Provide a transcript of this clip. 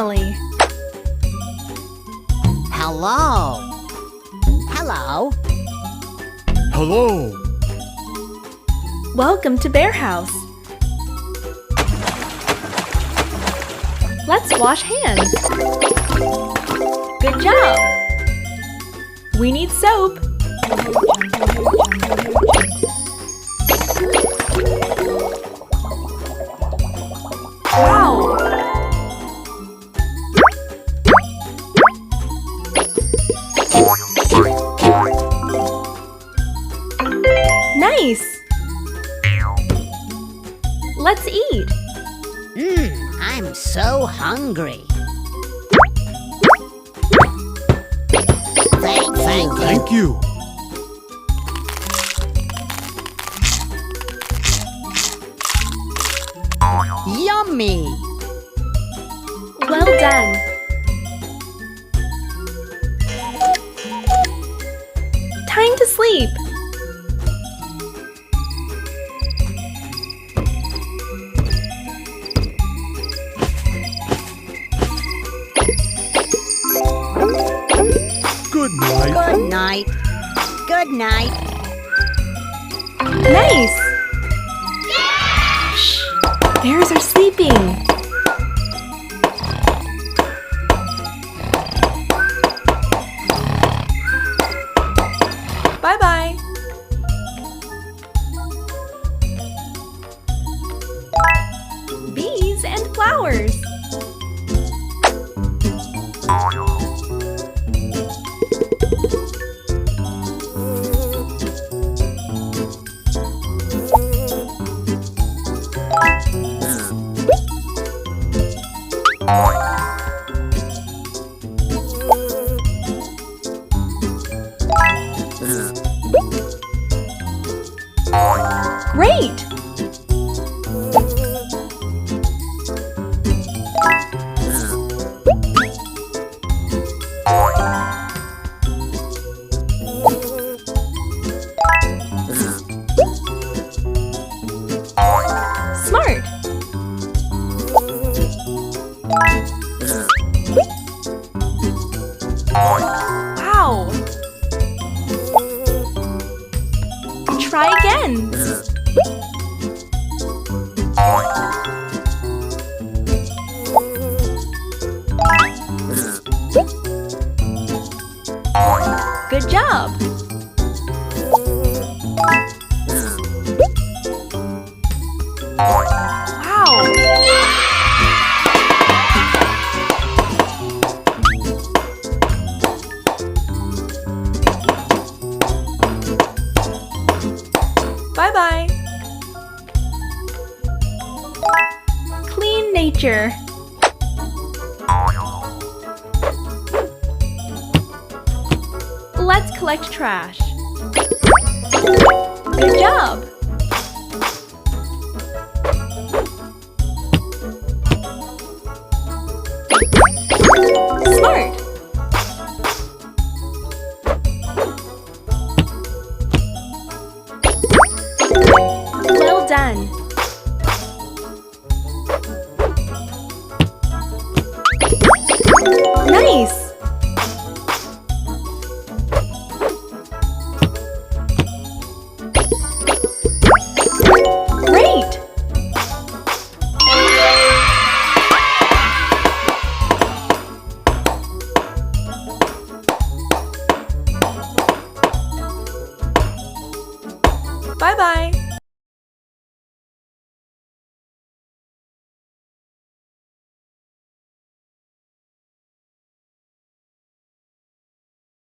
family. Hello. Hello. Hello. Welcome to Bear House. Let's wash hands. Good job. We need soap. Wow! Nice! Let's eat. I'm so hungry. Thank you. Thank you. Yummy. Well done. Time to sleep. Good night. Good night. Good night. Nice! Shh! Bears are sleeping. Bye-bye. Bees and flowers. Great! Smart! Wow! Try again! Good job! Wow! Bye-bye! Clean nature. Let's collect trash. Good job! Smart! Well done! Nice! Great! Bye-bye!